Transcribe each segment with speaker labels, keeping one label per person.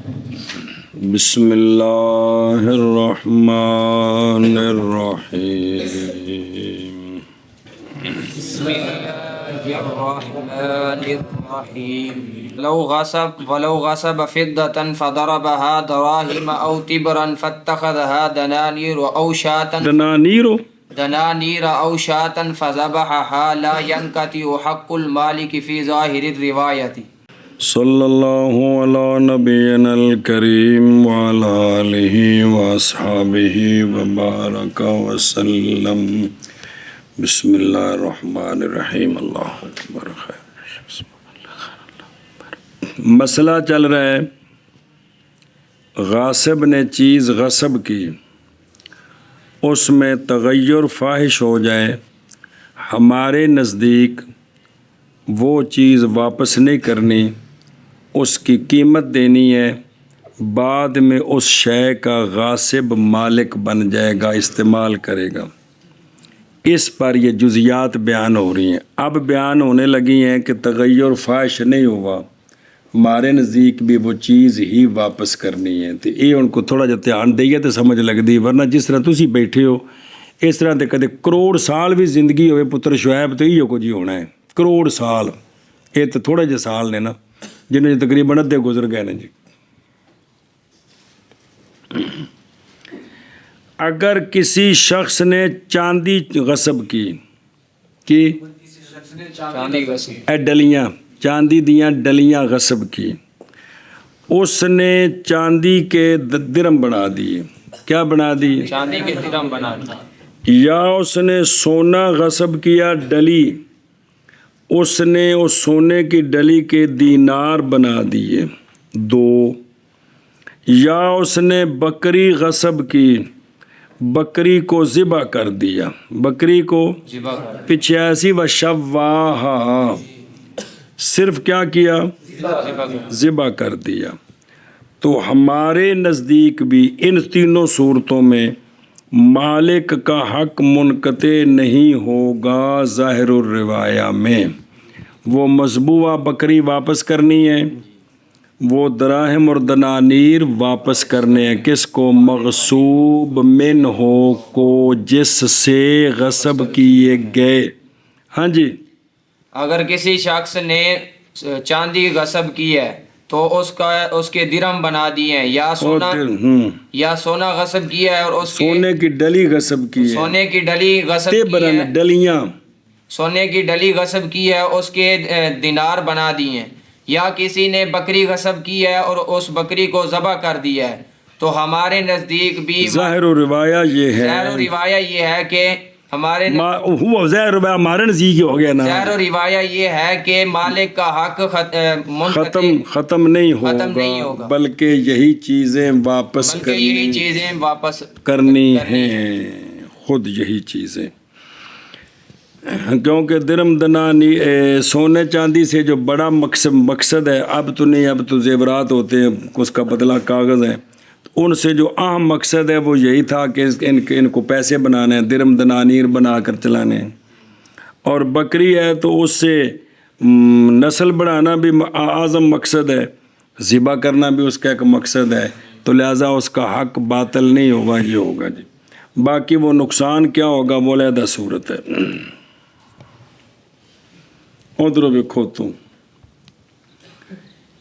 Speaker 1: بسم اللہ الرحمن الرحیم
Speaker 2: بسم اللہ الرحمن الرحیم ولو غصب فضة فضربها دراهم أو تبرا فاتخذها دنانير أو شاة فذبحها لا ينقطع حق المالك في ظاهر الرواية.
Speaker 1: صلی اللہ علی نبینا الکریم وعلی آلہ واصحابہ وبارک وسلم. بسم اللہ الرحمن الرحیم. اللہ اکبر. مسئلہ چل رہا ہے غاصب نے چیز غصب کی، اس میں تغیر فاحش ہو جائے، ہمارے نزدیک وہ چیز واپس نہیں کرنی، اس کی قیمت دینی ہے، بعد میں اس شے کا غاصب مالک بن جائے گا، استعمال کرے گا. اس پر یہ جزیات بیان ہو رہی ہیں. اب بیان ہونے لگی ہیں کہ تغیر فاحش نہیں ہوا، ہمارے نزدیک بھی وہ چیز ہی واپس کرنی ہے. تو یہ ان کو تھوڑا جا دھیان دئیے تو سمجھ لگتی، ورنہ جس طرح تسی بیٹھے ہو اس طرح تو کدے کروڑ سال بھی زندگی ہوئے پتر شعیب تو یہ کچھ ہی ہونا ہے. کروڑ سال یہ تو تھوڑے جے سال نے نا، جنہیں تقریباً ادھے گزر گئے نا جی. اگر کسی شخص نے چاندی غصب کی ڈلیاں، چاندی دیاں ڈلیاں غصب کی، اس نے چاندی کے درم بنا دیے. کیا بنا دیے؟
Speaker 2: چاندی کے درم بنا دیے.
Speaker 1: یا اس نے سونا غصب کیا ڈلی، اس نے اس سونے کی ڈلی کے دینار بنا دیے 2. یا اس نے بکری غصب کی، بکری کو ذبح کر دیا، بکری کو پیچھے ایسی وشواہا، صرف کیا کیا؟ ذبح کر دیا. تو ہمارے نزدیک بھی ان تینوں صورتوں میں مالک کا حق منقطع نہیں ہوگا. ظاہر الروایہ میں وہ مذبوحہ بکری واپس کرنی ہے، وہ دراہم اور دنانیر واپس کرنے ہیں. کس کو؟ مغصوب منہ کو، جس سے غصب کیے گئے. ہاں جی.
Speaker 2: اگر کسی شخص نے چاندی غصب کی ہے تو اس کے درم بنا دیے ہیں، یا سونا غصب کیا ہے اور اس
Speaker 1: سونے کی ڈلی غصب کی ہے،
Speaker 2: سونے کی ڈلی غصب کی ہے،
Speaker 1: ڈلیاں
Speaker 2: سونے کی ڈلی غصب کی ہے، اس کے دینار بنا دیے ہیں. یا کسی نے بکری غصب کی ہے اور اس بکری کو ذبح کر دیا ہے، تو ہمارے نزدیک بھی
Speaker 1: ظاہر روایہ یہ ہے،
Speaker 2: ظاہر روایہ یہ ہے کہ ہمارے
Speaker 1: ظاہر روایہ ہمارے نزدیک ہو گیا نا.
Speaker 2: ظاہر روایہ یہ ہے کہ مالک کا حق
Speaker 1: ختم نہیں ہوگا، بلکہ یہی چیزیں واپس کرنی ہیں، خود یہی چیزیں. کیونکہ درم دنانی سونے چاندی سے جو بڑا مقصد ہے، اب تو نہیں، اب تو زیورات ہوتے ہیں، اس کا بدلہ کاغذ ہے. ان سے جو اہم مقصد ہے وہ یہی تھا کہ ان کو پیسے بنانے ہیں، درم دنانیر بنا کر چلانے ہیں. اور بکری ہے تو اس سے نسل بڑھانا بھی اعظم مقصد ہے، ذبح کرنا بھی اس کا ایک مقصد ہے. تو لہٰذا اس کا حق باطل نہیں ہوگا، یہ ہوگا جی. باقی وہ نقصان کیا ہوگا وہ علیحدہ صورت ہے. ادھر دیکھو تو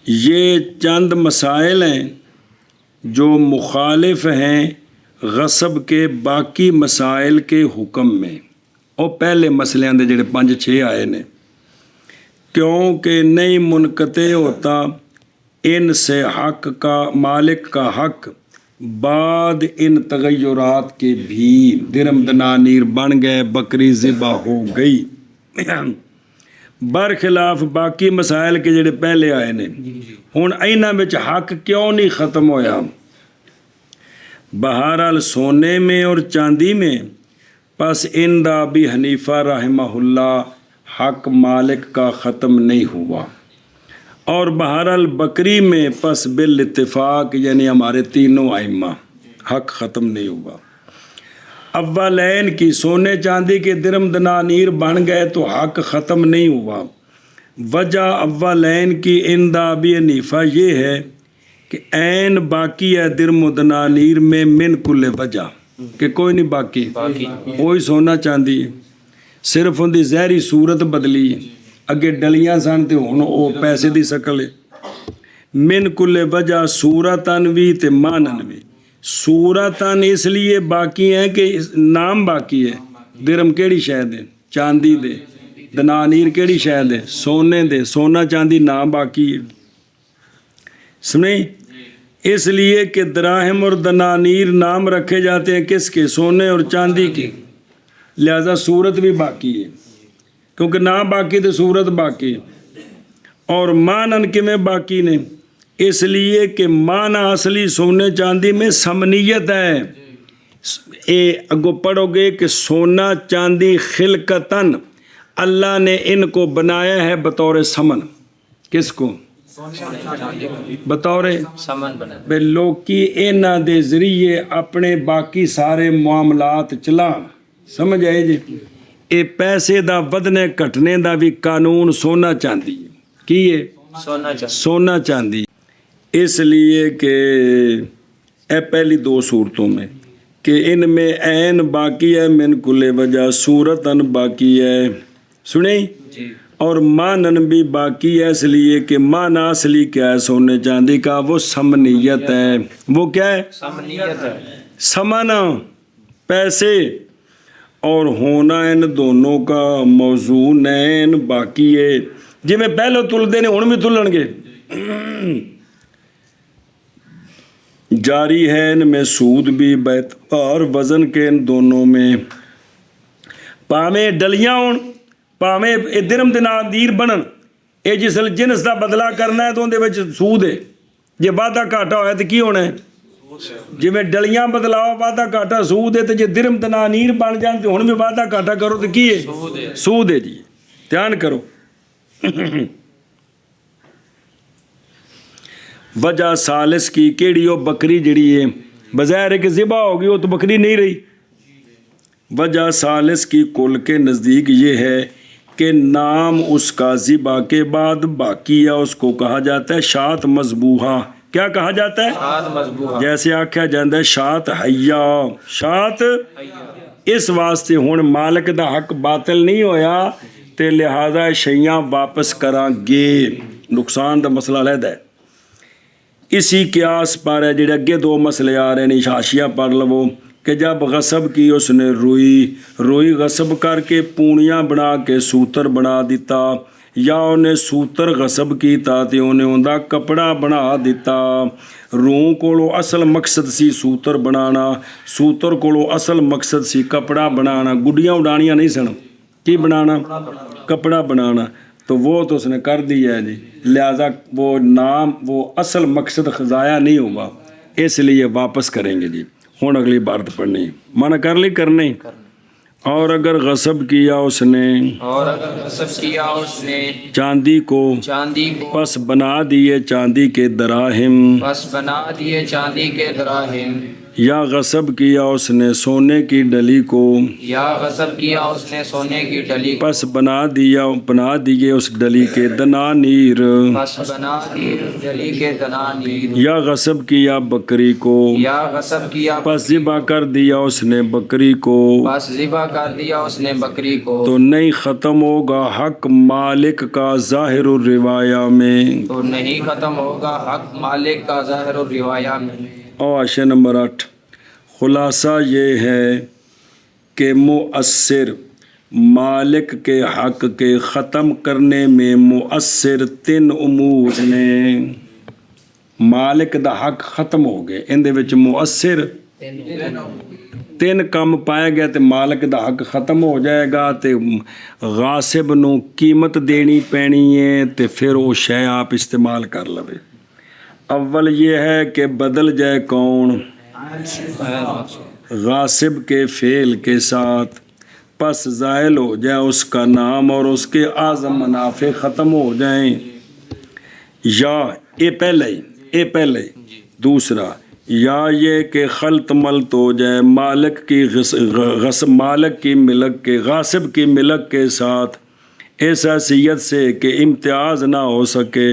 Speaker 1: یہ چند مسائل ہیں جو مخالف ہیں غصب کے باقی مسائل کے حکم میں. اور پہلے مسئلے دے جڑے 5-6 آئے نے، کیونکہ نہیں منقطع ہوتا ان سے حق کا، مالک کا حق بعد ان تغیرات کے بھی. درم دنانیر بن گئے، بکری ذبح ہو گئی، برخلاف باقی مسائل کے جڑے پہلے آئے نے. ہن ایناں وچ حق کیوں نہیں ختم ہویا؟ بہرحال سونے میں اور چاندی میں پس ان دا ابی حنیفہ رحمہ اللہ حق مالک کا ختم نہیں ہوا. اور بہرحال بکری میں پس بالاتفاق یعنی ہمارے تینوں ائمہ حق ختم نہیں ہوا. اولین کی سونے چاندی کے درم دنانیر بن گئے تو حق ختم نہیں ہوا. وجہ اولین کی عند ابی حنیفہ یہ ہے کہ عین باقی ہے درم و دنانیر میں من کل وجہ کہ کوئی نہیں باقی وہی سونا چاندی ہے صرف ان دی ظاہری صورت بدلی ہے اگے ڈلیاں سن تے ہن او پیسے دی شکل ہے من کل وجہ صورتن بھی تے مانن بھی صورتن اس لیے باقی ہیں کہ نام باقی ہے درم کیڑی شے دے چاندی دے دنانیر کیڑی شے دے سونے دے سونا چاندی نام باقی ہے سنیں اس لیے کہ دراہم اور دنانیر نام رکھے جاتے ہیں کس کے سونے اور چاندی کے لہذا صورت بھی باقی ہے کیونکہ نام باقی تو صورت باقی ہے اور مانن کے میں باقی نے اس لیے کہ معنی اصلی سونے چاندی میں سمنیت ہے اے اگو پڑھو گے کہ سونا چاندی خلقتاً اللہ نے ان کو بنایا ہے بطور سمن کس کو بطور
Speaker 2: سمن بنا
Speaker 1: بے لوکی اینا دے ذریعے اپنے باقی سارے معاملات چلان سمجھ آئے جی اے پیسے دا ودنے کٹنے دا بھی قانون سونا چاندی کی ہے سونا چاندی اس لیے کہ اے پہلی دو صورتوں میں کہ ان میں عین باقی ہے من کل وجہ صورتن باقی ہے سنیں اور مانن بھی باقی ہے اس لیے کہ معنی اصلی کیا ہے سونے چاندی کا وہ سمنیت ہے وہ کیا ہے
Speaker 2: سمنیت ہے
Speaker 1: سمن پیسے اور ہونا ان دونوں کا موزونین باقی ہے جی میں پہلے تل دینے ہن بھی تلن گے جاری ہے ان میں سود بھی بیعتبار وزن کے ان دونوں میں پاویں ڈلیاں ہون پاویں درم دنانیر بنن اے جسل جنس دا بدلا کرنا ہے تو اندے وچ سود ہے جے وعدہ گھاٹا ہویا تے کی ہونا ہے جی میں ڈلیاں بدلاؤ وعدہ گھاٹا سود ہے تے جے درم دنانیر بن جان تے ہن بھی وعدہ گھاٹا کرو تے کی ہے سود ہے جی دھیان کرو وجہ سالس کی کیڑی ہو بکری جڑی ہے بظاہر ہے کہ ذبح ہوگی وہ تو بکری نہیں رہی وجہ سالس کی کل کے نزدیک یہ ہے کہ نام اس کا ذبح کے بعد باقی ہے اس کو کہا جاتا ہے شات مذبوحہ کیا کہا جاتا ہے جیسے آکھیا جاندہ ہے شات حیا شات اس واسطے ہون مالک دا حق باطل نہیں ہویا تے لہذا شیاں واپس کراں گے نقصان دا مسئلہ علیحدہ ہے اسی قیاس پر ہے جڑے اگے دو مسئلے آ رہے ہیں حاشیہ پڑھ لو کہ جب غصب کی اس نے روئی غصب کر کے پونیاں بنا کے سوتر بنا دیتا یا انہیں سوتر غصب کیتا تے انہیں اندہ کپڑا بنا دیتا روح کولو اصل مقصد سی سوتر بنانا سوتر کولو اصل مقصد سی کپڑا بنانا گڈیاں اڈانیاں نہیں سن کی بنانا کپڑا بنانا تو وہ تو اس نے کر دیا ہے جی لہذا وہ نام وہ اصل مقصد ضائع نہیں ہوگا اس لیے واپس کریں گے جی ہوں اگلی بارت پڑھنی منع کر لی کرنے اور اگر غصب کیا اس نے چاندی کو پس بنا دیے چاندی کے دراہم یا غصب کیا اس نے سونے کی ڈلی کو پس بنا دیے اس ڈلی کے دنانیر یا غصب کیا بکری کو پس ذبح کر دیا اس نے بکری کو تو نہیں ختم ہوگا حق مالک کا ظاہر الروایہ میں آشے نمبر 8 خلاصہ یہ ہے کہ مؤثر مالک کے حق کے ختم کرنے میں مؤثر 3 امور نے مالک دا حق ختم ہو گئے اندے وچ مؤثر 3 کم پائے گئے تے مالک دا حق ختم ہو جائے گا تے غاصب نو قیمت دینی پینی ہے تے پھر وہ شے آپ استعمال کر لوے اول یہ ہے کہ بدل جائے کون غاصب کے فعل کے ساتھ پس زائل ہو جائے اس کا نام اور اس کے اعظم منافع ختم ہو جائیں یا یہ پہلے دوسرا یا یہ کہ خلط ملت ہو جائے مالک کی ملک کے غاصب کی ملک کے ساتھ اس حیثیت سے کہ امتیاز نہ ہو سکے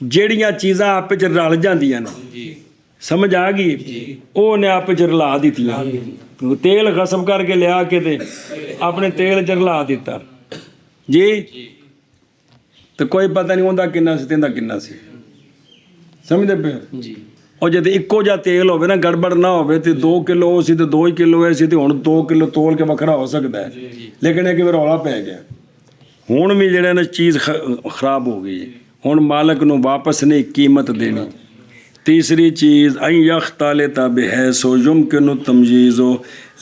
Speaker 1: ਜਿਹੜੀਆਂ ਚੀਜ਼ਾਂ ਆਪਸ ਚ ਰਲ ਜਾਂਦੀਆਂ ਨੇ, ਸਮਝ ਆ ਗਈ, ਉਹ ਨੇ ਆਪਸ ਚ ਰਲਾ ਦਿੱਤੀਆਂ। ਤੇਲ ਗਸਬ ਕਰਕੇ ਲਿਆ ਕੇ ਤੇ ਆਪਣੇ ਤੇਲ ਚ ਰਲਾ ਦਿੱਤਾ ਜੀ, ਤੇ ਕੋਈ ਪਤਾ ਨਹੀਂ ਉਹਦਾ ਕਿੰਨਾ ਸੀ ਤੇ ਇਹਦਾ ਕਿੰਨਾ ਸੀ। ਸਮਝਦੇ ਪਏ ਜੀ? ਉਹ ਜਦ ਇੱਕੋ ਜਿਹਾ ਤੇਲ ਹੋਵੇ ਨਾ, ਗੜਬੜ ਨਾ ਹੋਵੇ, ਤੇ 2 ਕਿਲੋ ਉਹ ਸੀ ਤੇ 2 ਹੀ ਕਿਲੋ ਇਹ ਸੀ, ਤੇ ਹੁਣ 2 ਕਿਲੋ ਤੋਲ ਕੇ ਵੱਖਰਾ ਹੋ ਸਕਦਾ ਹੈ। ਲੇਕਿਨ ਇਹ ਕਿ ਰੌਲਾ ਪੈ ਗਿਆ, ਹੁਣ ਵੀ ਜਿਹੜਾ ਨਾ ਚੀਜ਼ ਖਰਾਬ ਹੋ ਗਈ, ਹੁਣ ਮਾਲਕ ਨੂੰ ਵਾਪਸ ਨਹੀਂ ਕੀਮਤ ਦੇਣੀ। ਤੀਸਰੀ ਚੀਜ਼ ਅਈ ਯਖਤਾਲੇ ਤਾਬੇ ਹੈ ਸੋ ਯੁਮਕਿਨ ਤਮਯੀਜ਼ੋ,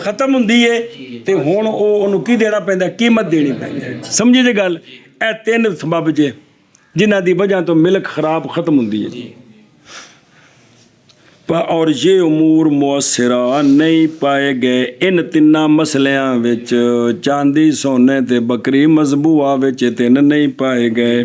Speaker 1: ਖਤਮ ਹੁੰਦੀ ਏ, ਤੇ ਹੁਣ ਉਹਨੂੰ ਕੀ ਦੇਣਾ ਪੈਂਦਾ, ਕੀਮਤ ਦੇਣੀ ਪੈਂਦੀ ਹੈ। ਸਮਝੀ ਜੇ ਗੱਲ? ਇਹ 3 ਸਬਬ ਜੇ ਜਿਨ੍ਹਾਂ ਦੀ ਵਜ੍ਹਾ ਤੋਂ ਮਿਲਕ ਖਰਾਬ ਖਤਮ ਹੁੰਦੀ ਹੈ। ਔਰ ਇਹ ਉਮੂਰ ਮੁਅੱਸਿਰਾ ਨਹੀਂ ਪਾਏ ਗਏ ਇਨ ਤਿੰਨਾਂ ਮਸਲਿਆਂ ਵਿੱਚ, ਚਾਂਦੀ ਸੋਨੇ ਤੇ ਬੱਕਰੀ ਮਜ਼ਬੂਆ ਵਿੱਚ 3 ਨਹੀਂ ਪਾਏ ਗਏ।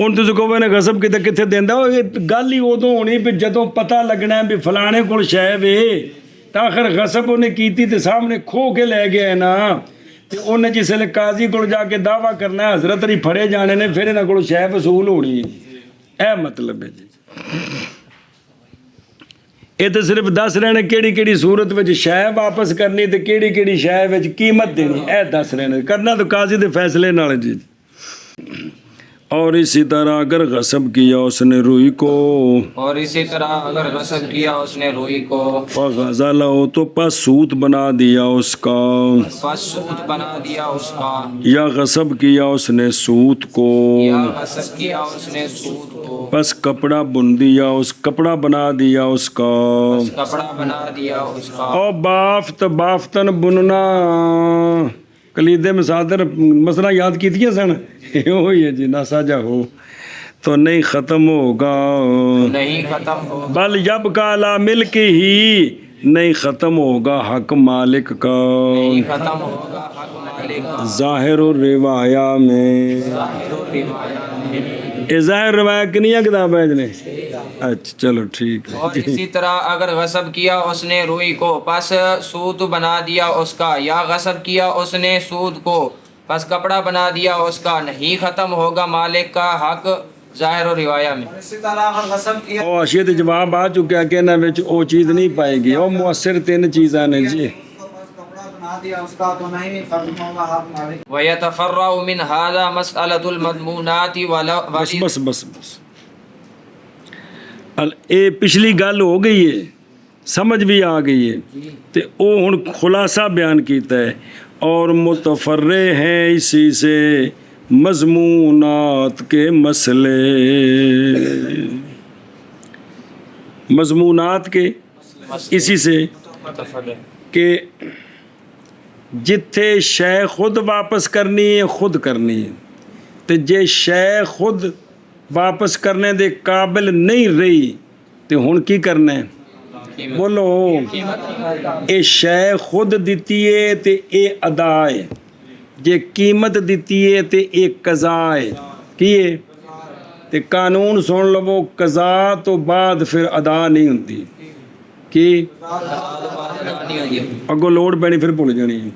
Speaker 1: ਹੁਣ ਤੁਸੀਂ ਕਹੋ ਨੇ ਗਸਬ ਕਿਤੇ ਕਿੱਥੇ ਦਿੰਦਾ, ਉਹ ਇਹ ਗੱਲ ਹੀ ਉਦੋਂ ਹੋਣੀ ਵੀ ਜਦੋਂ ਪਤਾ ਲੱਗਣਾ ਵੀ ਫਲਾਣੇ ਕੋਲ ਸ਼ੈ ਵੇ, ਤਾਂ ਆਖਰ ਗਸਬ ਉਹਨੇ ਕੀਤੀ ਤੇ ਸਾਹਮਣੇ ਖੋ ਕੇ ਲੈ ਗਿਆ ਨਾ, ਤੇ ਉਹਨੇ ਜਿਸ ਵੇਲੇ ਕਾਜ਼ੀ ਕੋਲ ਜਾ ਕੇ ਦਾਵਾ ਕਰਨਾ ਹੈ ਹਜ਼ਰਤ ਹੀ ਫੜੇ ਜਾਣੇ ਨੇ, ਫਿਰ ਇਹਨਾਂ ਕੋਲ ਸ਼ੈ ਵਸੂਲ ਹੋਣੀ ਹੈ। ਇਹ ਮਤਲਬ ਹੈ ਜੀ। ਇਹ ਤਾਂ ਸਿਰਫ ਦੱਸ ਰਹੇ ਨੇ ਕਿਹੜੀ ਕਿਹੜੀ ਸੂਰਤ ਵਿੱਚ ਸ਼ੈ ਵਾਪਸ ਕਰਨੀ ਤੇ ਕਿਹੜੀ ਕਿਹੜੀ ਸ਼ੈ ਵਿੱਚ ਕੀਮਤ ਦੇਣੀ, ਇਹ ਦੱਸ ਰਹੇ ਨੇ। ਕਰਨਾ ਤਾਂ ਕਾਜ਼ੀ ਦੇ ਫੈਸਲੇ ਨਾਲ ਜੀ। اور اسی طرح اگر غصب کیا اس نے روئی کو
Speaker 2: اور اسی طرح اگر غصب کیا اس نے روئی کو
Speaker 1: فغزلہ تو پس سوت بنا دیا اس کا،
Speaker 2: پس سوت بنا دیا اس کا،
Speaker 1: یا غصب کیا اس نے سوت کو
Speaker 2: یا غصب کیا اس نے سود کو،
Speaker 1: پس کپڑا بن دیا اس کپڑا بنا دیا اس کا،
Speaker 2: پس کپڑا بنا دیا اس کا،
Speaker 1: اور بافت بافتن بننا کلید مسادر مسئلہ یاد کیتیا سن وہی ہے جی، نہ ساجا ہو تو نہیں ختم ہوگا،
Speaker 2: نہیں ختم ہو،
Speaker 1: بل جب کالا ملک ہی نہیں ختم ہوگا حق مالک کا،
Speaker 2: نہیں ختم ہوگا حق مالک کا،
Speaker 1: ظاہر الروایا میں
Speaker 2: ظاہر الروایات میں۔
Speaker 1: یہ ظاہر روایہ کنیا کتاب ہے جنے؟ اچھا چلو ٹھیک ہے
Speaker 2: اور اسی طرح اگر غصب کیا اس نے روئی کو پس سود بنا دیا اس کا، یا غصب کیا اس نے سود کو پس کپڑا بنا دیا اس کا، نہیں ختم ہوگا مالک کا حق ظاہر و روایہ میں۔
Speaker 3: اسی طرح اگر غصب کیا
Speaker 1: او اشیاء تے جواب آ چکا کہ انہاں وچ او چیز نہیں پائے گی، او مؤثر تین چیزاں نے جی۔
Speaker 3: کو بس کپڑا بنا دیا اس کا تو نہیں ختم ہوگا حق مالک۔
Speaker 2: وَيَتَفَرَّعُ مِنْ هَذَا مَسْأَلَةُ الْمَضْمُونَاتِ
Speaker 1: بس بس بس بس اے پچھلی گل ہو گئی ہے، سمجھ بھی آ گئی ہے تے او ہن خلاصہ بیان کیتا ہے، اور متفرع ہیں اسی سے مضمونات کے مسئلے، مضمونات کے اسی سے کہ جتھے شے خود واپس کرنی ہے خود کرنی ہے، تے جے شے خود واپس کرنے دے قابل نہیں رہی تے ہن کی کرنا ہے؟ بولو، اے شے خود دیتی ہے تے اے ادا ہے، جے قیمت دیتی ہے تے اے قضا ہے، کی ہے؟ تے قانون سن لو، قضا تو بعد پھر ادا نہیں ہوتی، کی اگو لوڑ پینی پھر بھول جانی ہے،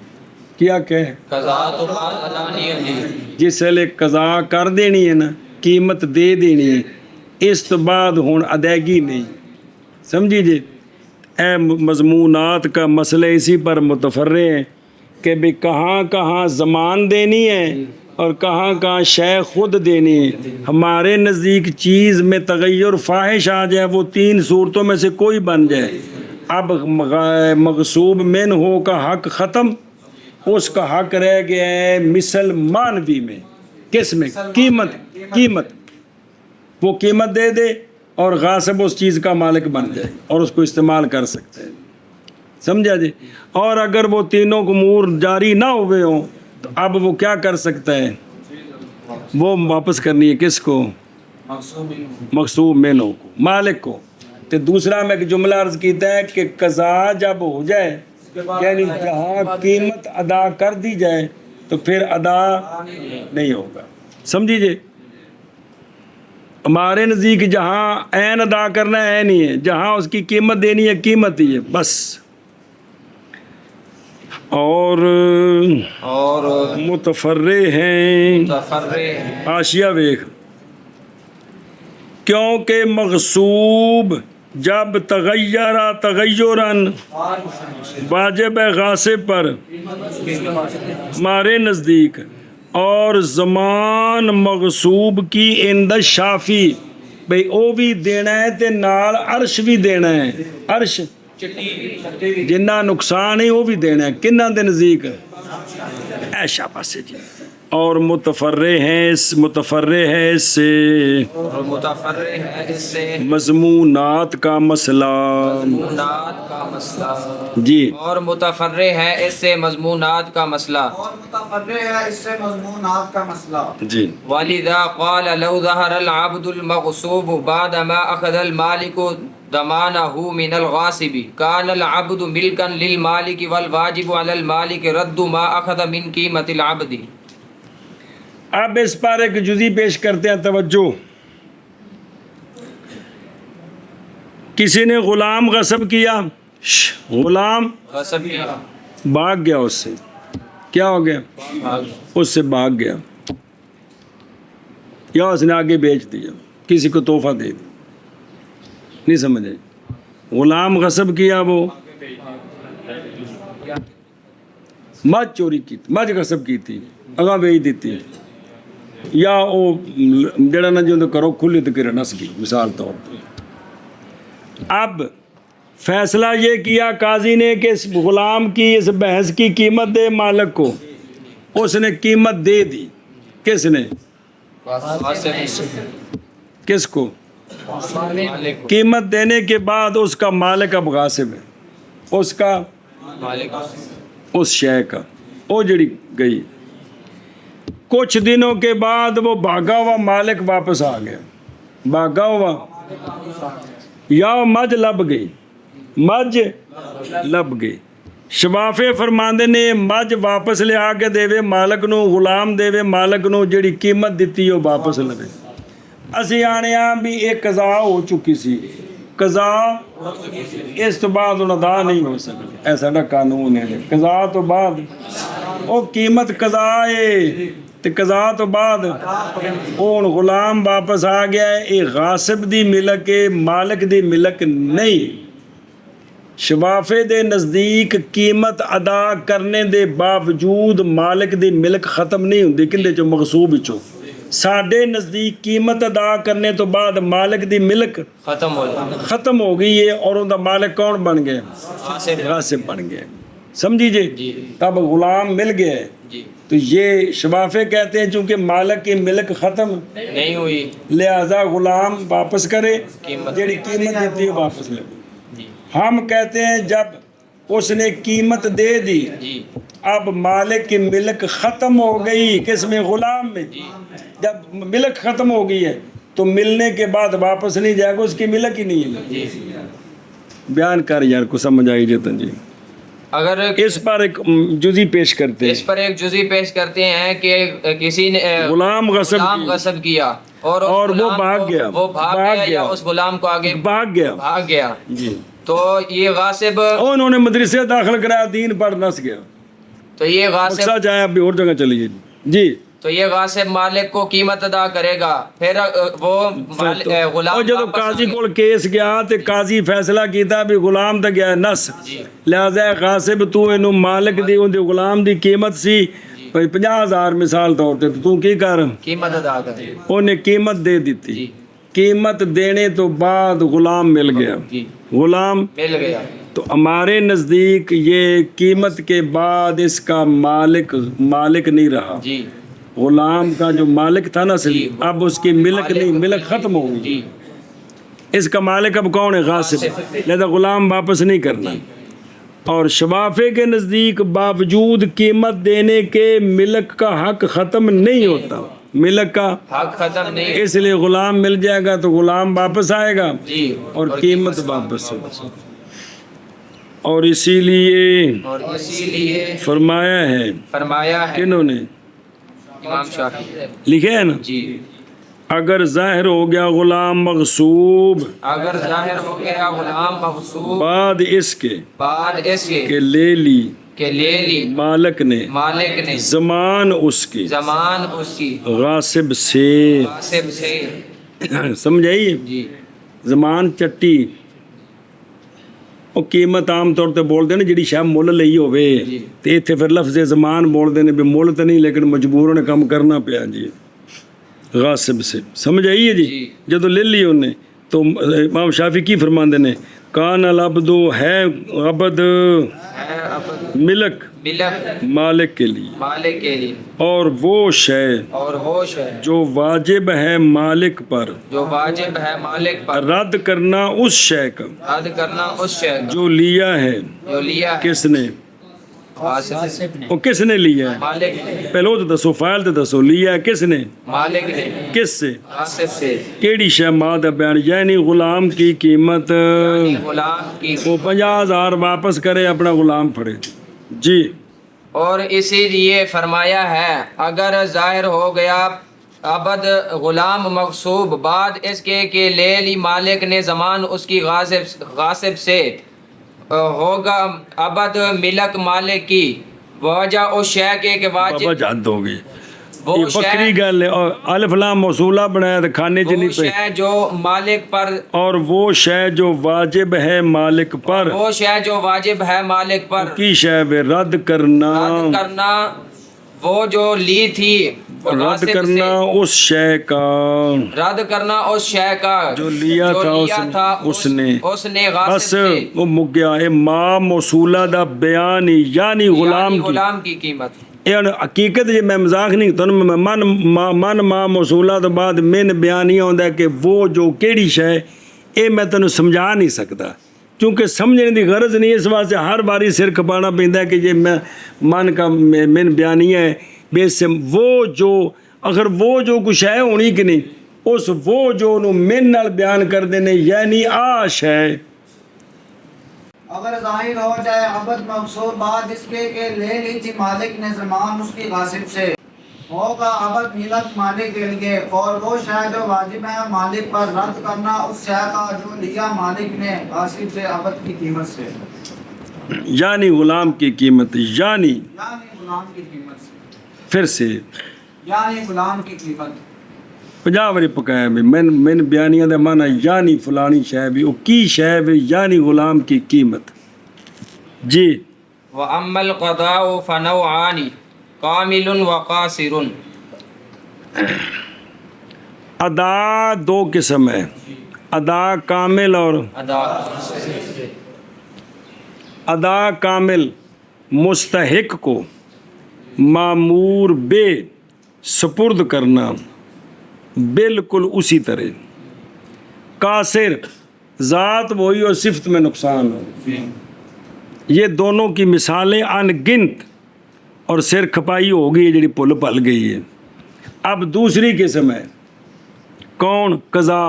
Speaker 1: کیا کہ
Speaker 2: قضا تو بعد ادا نہیں ہوتی،
Speaker 1: جس ویلے قضا کر دینی ہے نا، قیمت دے دینی ہے، اس تو بعد ہون ادائیگی نہیں، سمجھی جی؟ اے مضمونات کا مسئلہ اسی پر متفرع ہے کہ بھی کہاں کہاں زمان دینی ہے اور کہاں کہاں شے خود دینی ہے۔ ہمارے نزدیک چیز میں تغیر فاحش آ جائے، وہ تین صورتوں میں سے کوئی بن جائے، اب مغصوب من ہو کا حق ختم، اس کا حق رہ گیا ہے مثل مانوی میں، کس میں؟ قیمت، قیمت، وہ قیمت دے دے اور غاصب اس چیز کا مالک بن جائے اور اس کو استعمال کر سکتے ہیں، سمجھا جی؟ اور اگر وہ تینوں امور جاری نہ ہوئے ہوں تو اب وہ کیا کر سکتا ہے؟ وہ واپس کرنی ہے کس کو؟ مغصوب منہو کو، مالک کو۔ تو دوسرا میں ایک جملہ عرض کیتا ہے کہ قضا جب ہو جائے، یعنی جہاں قیمت ادا کر دی جائے تو پھر ادا نہیں ہوگا، سمجھی جی؟ ہمارے نزدیک جہاں عین ادا کرنا ہے نہیں ہے، جہاں اس کی قیمت دینی ہے قیمت ہی ہے بس۔ اور متفرع ہیں،
Speaker 2: متفرع
Speaker 1: حاشیہ ویکھ، کیونکہ مغصوب جب تغیرہ تغیراً واجب ہے غاصب پر ہمارے نزدیک، اور زمان مغصوب کی عند شافی، بھئی او بھی دینا ہے تے نال عرش بھی دینا ہے، عرش جنہ نقصان ہے وہ بھی دینا ہے، کنہ دے نزدیک ایشا پاسے جی۔ اور متفرع ہے اس سے
Speaker 2: اور متفرع ہے اس سے
Speaker 1: مضمونات کا مسئلہ
Speaker 2: مضمونات کا مسئلہ،
Speaker 1: جی،
Speaker 2: اور متفرع ہے اس سے مضمونات کا مسئلہ،
Speaker 3: اور متفرع ہے اس سے مضمونات کا مسئلہ۔
Speaker 1: جی،
Speaker 2: وَلِذَا قَالَ لَوْ ظَهَرَ الْعَبْدُ الْمَغْصُوبُ بَعْدَمَا أَخَذَ الْمَالِكُ ضَمَانَهُ مِنَ الْغَاصِبِ كَانَ الْعَبْدُ مِلْكًا لِلْمَالِكِ وَالْوَاجِبُ عَلَى الْمَالِكِ رَدُّ مَا أَخَذَ مِنْ قِيمَةِ الْعَبْدِ۔
Speaker 1: اب اس پر ایک جزی پیش کرتے ہیں، توجہ۔ کسی نے غلام غصب کیا، غلام
Speaker 2: غصب کیا،
Speaker 1: بھاگ گیا اس سے، کیا ہو گیا؟ اس سے بھاگ گیا یا اس نے آگے بیچ دیا، کسی کو تحفہ دے دیا، نہیں سمجھے؟ غلام غصب کیا، وہ مجھ چوری کی، مجھ غصب کی تھی، اگاں بیچ دیتی، یا وہ جڑا نہ جو کرو کھلی تو کرے نس گئی مثال طور پر۔ اب فیصلہ یہ کیا قاضی نے کہ اس غلام کی اس بھینس کی قیمت دے مالک کو، اس نے قیمت دے دی، کس نے؟ کس کو؟ قیمت دینے کے بعد اس کا مالک اب غاصب ہے، اس کا اس شے کا، وہ جڑی گئی۔ کچھ دنوں کے بعد وہ بھاگا ہوا مالک واپس آ گیا، بھاگا ہوا، یا مجھ لب گئی، مجھ لب گئی۔ شفافے فرماندے نے مجھ واپس لیا کے دے مالک نو، غلام دے مالک نو، جڑی قیمت دیتی وہ واپس لے۔ اسی آنے بھی ایک قضا ہو چکی سی، قضا اس تو بعد ان ادا نہیں ہو سکتی، ایسا نا قانون ہے، قضا تو بعد وہ قیمت قضا ہے، تے قضا تو بعد وہ غلام واپس آ گیا ہے، یہ غاصب دی ملک ہے، مالک دی ملک نہیں۔ شفافے دے نزدیک قیمت ادا کرنے دے باوجود مالک دی ملک ختم نہیں ہوندی، کندے چو مغصوب چو۔ ساڈے نزدیک قیمت ادا کرنے تو بعد مالک دی ملک ختم ہو گئی ہے، اور ان دا مالک کون بن گئے؟ غاصب بن گئے، سمجھی جی؟ تب غلام مل گیا ہے، تو یہ شفافے کہتے ہیں چونکہ مالک کی ملک ختم نہیں ہوئی، لہذا غلام واپس کرے، جیڑی قیمت دیتی ہے واپس لے۔ ہم کہتے ہیں جب اس نے قیمت دے دی، اب مالک کی ملک ختم ہو گئی، کس میں؟ غلام میں۔ جب ملک ختم ہو گئی ہے تو ملنے کے بعد واپس نہیں جائے گا، اس کی ملک ہی نہیں ہے۔ بیان کر یار کو سمجھ آئی جتن جی۔
Speaker 2: اگر
Speaker 1: اس پر ایک جزی پیش کرتے ہیں،
Speaker 2: اس پر ایک جزی پیش کرتے ہیں کہ کسی نے
Speaker 1: غلام غصب
Speaker 2: کیا اور
Speaker 1: وہ بھاگ گیا،
Speaker 2: وہ بھاگ گیا یا اس غلام کو آگے
Speaker 1: بھاگ گیا
Speaker 2: جی، تو یہ غاصب،
Speaker 1: انہوں نے مدرسے داخل کرایا، دین پر نس گیا،
Speaker 2: تو یہ غاصب
Speaker 1: مقصد چاہے ابھی اور جگہ چلیے جی،
Speaker 2: تو یہ غاصب مالک کو قیمت ادا کرے گا، پھر وہ غلام
Speaker 1: جب قاضی کو کیس گیا تو قاضی فیصلہ کیتا بھی غلام تے گیا نس، لہذا غاصب تو اینو مالک دی اون دی غلام دی قیمت سی 50,000 مثال طور تے، تو کی کر
Speaker 2: قیمت ادا کرے،
Speaker 1: انہیں قیمت دے دیتی، قیمت دینے تو بعد غلام مل گیا، غلام
Speaker 2: مل گیا،
Speaker 1: تو ہمارے نزدیک یہ قیمت کے بعد اس کا مالک نہیں رہا، غلام کا جو مالک تھا نا اصلی، اب اس کی ملک نہیں، ملک ختم ہو گئی، اس کا مالک اب کون ہے؟ غاصب، لہذا غلام واپس نہیں کرنا۔ اور شفافے کے نزدیک باوجود قیمت دینے کے ملک کا حق ختم نہیں ہوتا، ملک کا
Speaker 2: حق ختم نہیں،
Speaker 1: اس لیے غلام مل جائے گا تو غلام واپس آئے گا اور قیمت واپس ہوگا۔ اور اسی لیے فرمایا ہے کنہوں نے؟
Speaker 2: امام شافعی
Speaker 1: لکھے ہے نا
Speaker 2: جی،
Speaker 1: اگر ظاہر ہو گیا غلام مغصوب،
Speaker 2: اگر ظاہر ہو گیا غلام مغصوب
Speaker 1: بعد اس کے
Speaker 2: کہ
Speaker 1: لے لی
Speaker 2: لی
Speaker 1: مالک نے زمان اس کی غاصب سے، سمجھائی
Speaker 2: جی،
Speaker 1: زمان چٹی وہ قیمت عام طور تے بولتے ہیں نا جڑی شاہ مل لئی ہوئے تے ایتھے پھر لفظ زمان بولتے ہیں بھی مل تو نہیں لیکن مجبور نے کام کرنا پیا جی، غاصب سے، سمجھ آئیے جی؟ جدو لے لی انہیں تو امام شافعی کی فرماندے نے کان العبد ہے عبد ملک مالک کے لیے، اور وہ شے جو واجب ہے مالک پر رد کرنا اس شے کا جو لیا ہے، کس نے؟ وہ کس نے لیا ہے؟ پہلو تو دسو، فائل تو دسو، لیا ہے کس نے؟ کس سے؟ کیڑی شے ماں دا بیان، یعنی غلام کی قیمت وہ 50,000 واپس کرے، اپنا غلام پھڑے جی۔
Speaker 2: اور اسی لیے فرمایا ہے اگر ظاہر ہو گیا عبد غلام مغصوب بعد اس کے کہ لے لی مالک نے زمان اس کی غاصب سے، ہوگا عبد ملک مالک کی، وجہ اس شے کہ
Speaker 1: بابا
Speaker 2: واجب
Speaker 1: جد ہو گئی
Speaker 2: وہ
Speaker 1: یہ
Speaker 2: شے
Speaker 1: بکری گل ہے اور الف لام موصولہ بنایا تو کھانے چ
Speaker 2: وہ
Speaker 1: نہیں پہ
Speaker 2: شے جو مالک پر
Speaker 1: اور وہ شے جو واجب ہے مالک پر
Speaker 2: وہ شے جو واجب ہے مالک پر
Speaker 1: کی شے بے رد کرنا
Speaker 2: رد کرنا وہ جو لی تھی
Speaker 1: رد
Speaker 2: غاصب
Speaker 1: کرنا
Speaker 2: سے،
Speaker 1: اس شے کا
Speaker 2: رد کرنا اس شے کا
Speaker 1: جو لیا تھا اس نے
Speaker 2: اس نے غاصب
Speaker 1: بس
Speaker 2: سے
Speaker 1: وہ مک گیا ہے ما موصولہ دا بیان یعنی غلام
Speaker 2: یعنی
Speaker 1: کی
Speaker 2: غلام کی قیمت
Speaker 1: یہ حقیقت جی میں مذاق نہیں تو من ما موصولہ تو بعد من بیان یہ ہوتا ہے کہ وہ جو کیڑی شے یہ میں تینوں سمجھا نہیں سکتا کیونکہ سمجھنے دی غرض نہیں اس واسطے ہر باری سر کھپانا پیندا ہے کہ یہ میں من کا من بیانیہ ہے بے سے وہ جو اگر وہ جو کچھ ہے ہونی کہ نہیں اس وہ جو انہوں من نال بیان کر دینے یعنی آش ہے
Speaker 3: اگر ظاہر ہو جائے عبد مقصود بعد اس کے کہ لے لی تھی مالک نے زمان اس کی غاصب سے ہوگا عبد ملت مالک کے لیے اور وہ شے جو واجب ہے مالک پر رد کرنا اس شے کا جو لیا مالک نے غاصب سے عبد کی قیمت سے
Speaker 1: یعنی غلام کی قیمت یعنی
Speaker 3: غلام کی قیمت سے
Speaker 1: پھر سے
Speaker 3: یعنی غلام کی قیمت
Speaker 1: 50 واری پکایا بھی من بیانیاں دے معنی یعنی فلانی شے بھی او کی شے بھی یعنی غلام کی قیمت جی
Speaker 2: وَأَمَّا الْقَضَاءُ فَنَوْعَانِ کامل و قاصر
Speaker 1: ادا دو قسم ہے ادا کامل اور ادا کامل مستحق کو مامور بے سپرد کرنا بالکل اسی طرح قاصر ذات وہی اور صفت میں نقصان ہو یہ دونوں کی مثالیں ان گنت اور سر کھپائی ہو گئی ہے جڑی پل پل گئی ہے اب دوسری قسم ہے کون قضا